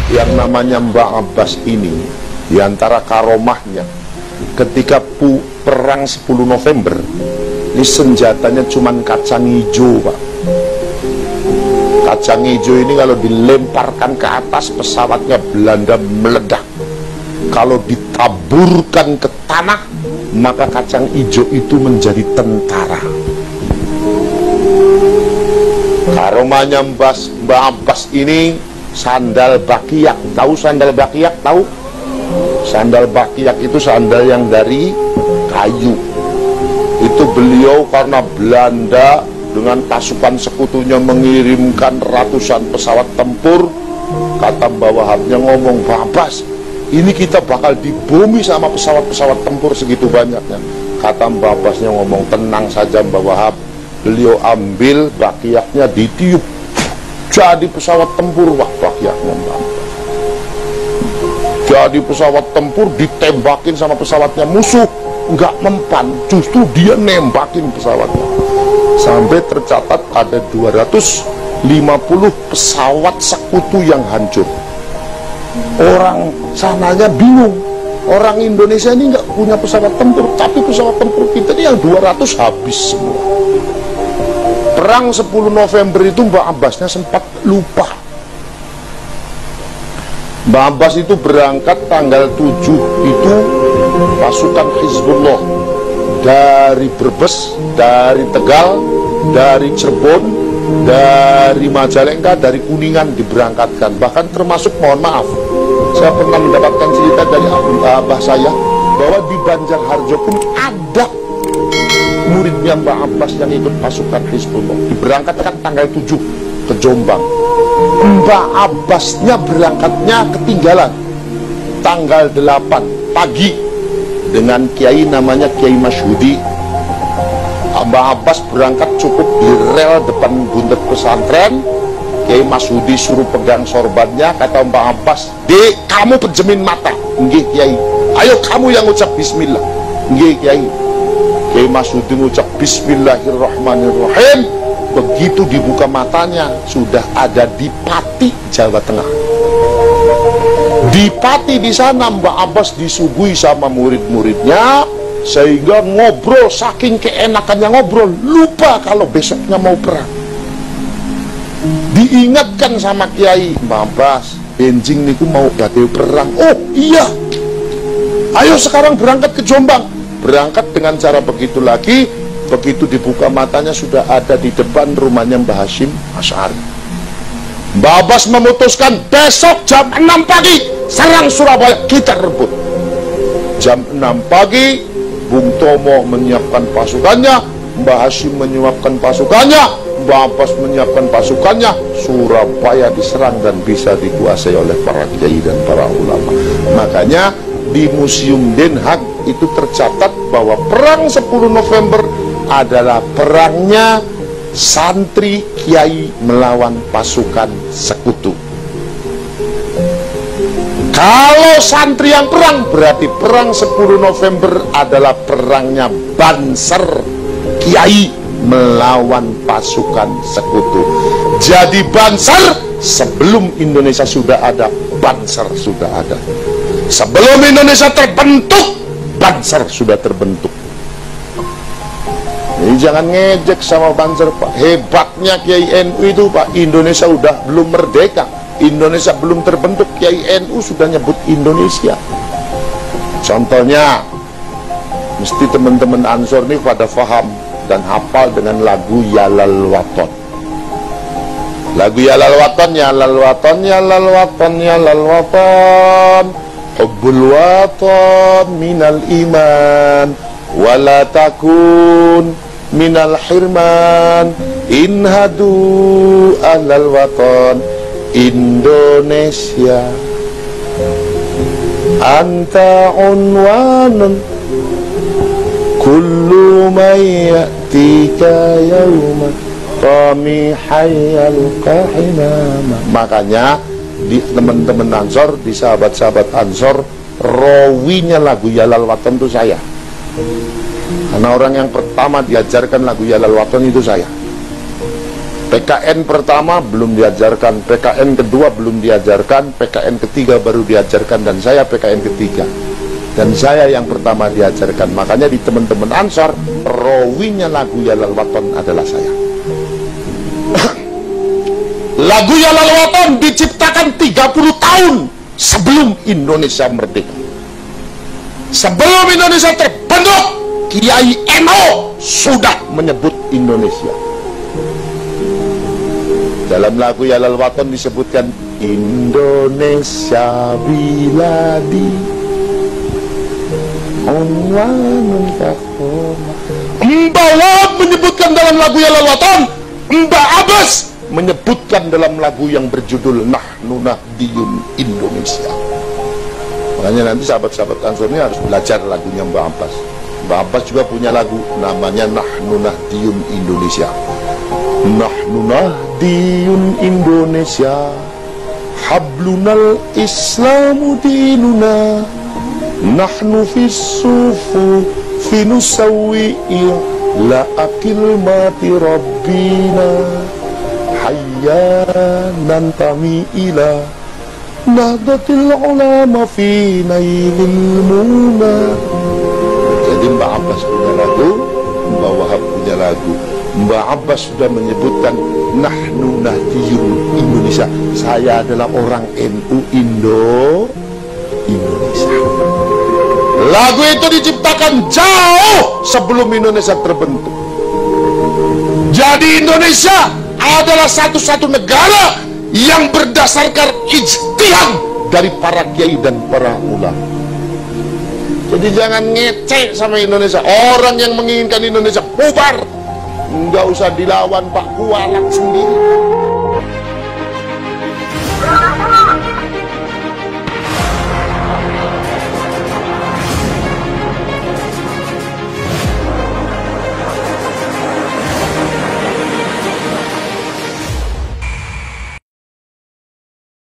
yang namanya Mbah Abbas ini, diantara karomahnya, ketika perang 10 November, ini senjatanya cuman kacang hijau, Pak. Kacang hijau ini kalau dilemparkan ke atas, pesawatnya Belanda meledak. Kalau ditaburkan ke tanah, maka kacang hijau itu menjadi tentara. Karomahnya Mbah Abbas ini sandal bakiak. Tahu sandal bakiak? Tahu? Sandal bakiak itu sandal yang dari kayu. Itu beliau karena Belanda dengan pasukan sekutunya mengirimkan ratusan pesawat tempur. Kata Mbah Wahabnya ngomong, Mbah Abbas, ini kita bakal dibumi sama pesawat-pesawat tempur segitu banyaknya. Kata Mbah Abbasnya ngomong, tenang saja Mbah Wahab. Beliau ambil bakiaknya, ditiup, jadi pesawat tempur, Pak, bakiaknya Mbah Abbas. Jadi pesawat tempur, ditembakin sama pesawatnya musuh, nggak mempan, justru dia nembakin pesawatnya. Sampai tercatat ada 250 pesawat sekutu yang hancur. Orang sananya bingung, orang Indonesia ini nggak punya pesawat tempur, tapi pesawat tempur kita ini yang 200 habis semua. Perang 10 November itu Mbah Abbasnya sempat lupa. Mbah Abbas itu berangkat tanggal 7 itu pasukan Hizbullah dari Brebes, dari Tegal, dari Cirebon, dari Majalengka, dari Kuningan diberangkatkan. Bahkan termasuk, mohon maaf, saya pernah mendapatkan cerita dari abah saya bahwa di Banjarharjo pun ada muridnya Mbah Abbas yang ikut pasukan Hizbullah. Diberangkatkan tanggal 7 ke Jombang. Mbah Abbasnya berangkatnya ketinggalan tanggal 8 pagi dengan kiai namanya Kiai Masyhudi. Mbah Abbas berangkat cukup di rel depan buntut pesantren. Kiai Masyhudi suruh pegang sorbannya. Kata Mbah Abbas, "Dek, kamu penjemin mata." "Nggih, Kiai." "Ayo kamu yang ucap bismillah." "Nggih, Kiai." Kiai Masyhudi mengucap bismillahirrahmanirrahim. Begitu dibuka matanya, sudah ada di Pati, Jawa Tengah. Di Pati di sana Mbah Abbas disuguhi sama murid-muridnya, sehingga ngobrol, saking keenakannya ngobrol, lupa kalau besoknya mau perang. Diingatkan sama Kiai, Mbah Abbas, benjing niku mau badhe perang. "Oh iya, ayo sekarang berangkat ke Jombang." Berangkat dengan cara begitu lagi. Begitu dibuka matanya sudah ada di depan rumahnya Mbah Hashim Asy'ari. Mbah Abbas memutuskan, besok jam 6 pagi serang Surabaya, kita rebut. Jam 6 pagi Bung Tomo menyiapkan pasukannya, Mbah Hashim menyiapkan pasukannya, Mbah Abbas menyiapkan pasukannya. Surabaya diserang dan bisa dikuasai oleh para kiai dan para ulama. Makanya di Museum Den Haag itu tercatat bahwa perang 10 November adalah perangnya santri kiai melawan pasukan sekutu. Kalau santri yang perang, berarti perang 10 November adalah perangnya Banser kiai melawan pasukan sekutu. Jadi Banser, sebelum Indonesia sudah ada, Banser sudah ada. Sebelum Indonesia terbentuk, Banser sudah terbentuk. Jadi jangan ngejek sama Banser, Pak. Hebatnya Kiai NU itu, Pak. Indonesia udah belum merdeka, Indonesia belum terbentuk, Kiai NU sudah nyebut Indonesia. Contohnya, mesti teman-teman Ansor ini pada faham dan hafal dengan lagu Yalal Waton. Lagu Yalal Waton, Yalal Waton, Yalal Waton, Yalal Waton, Hubbul Waton minal iman, wala takun minal hirman, inhadu alal waton Indonesia, anta unwanun kullu mayyatika yawman qami hayyal qahinama. Makanya di teman-teman Ansor, di sahabat-sahabat Ansor, rawinya lagu Yalal Waton itu saya. Karena orang yang pertama diajarkan lagu Yalal Waton itu saya. PKN pertama belum diajarkan, PKN kedua belum diajarkan, PKN ketiga baru diajarkan, dan saya PKN ketiga. Dan saya yang pertama diajarkan. Makanya di teman-teman Ansor, rawinya lagu Ya Lal Waton adalah saya. Lagu Ya Lal Waton diciptakan 30 tahun sebelum Indonesia merdeka. Sebelum Indonesia terbentuk, Kiai NO sudah menyebut Indonesia. Dalam lagu Ya Lal Waton disebutkan Indonesia biladi Mbak Wab menyebutkan dalam lagu Ya Lal Waton, Mbak Abbas menyebutkan dalam lagu yang berjudul Nahnu Nahdiyun Indonesia. Makanya nanti sahabat-sahabat Ansor ini harus belajar lagunya Mbak Abbas. Mbak Abbas juga punya lagu namanya Nahnu Nahdiyun Indonesia. Nahnu Nahdiyun Indonesia, hablunal Islamu dinuna, nahnu fissufu finusawi'i la akil mati rabbina, hayya nantami ila nahdatil ulama fi nailil muna. Jadi Mbak Abbas punya lagu, Mbak Wahab punya lagu. Mbak Abbas sudah menyebutkan Nahnu Nahdiyun Indonesia, saya adalah orang NU Indonesia. Lagu itu diciptakan jauh sebelum Indonesia terbentuk. Jadi Indonesia adalah satu-satu negara yang berdasarkan ijtihad dari para kiai dan para ulama. Jadi jangan ngecek sama Indonesia. Orang yang menginginkan Indonesia bubar, nggak usah dilawan, Pak Kualat sendiri.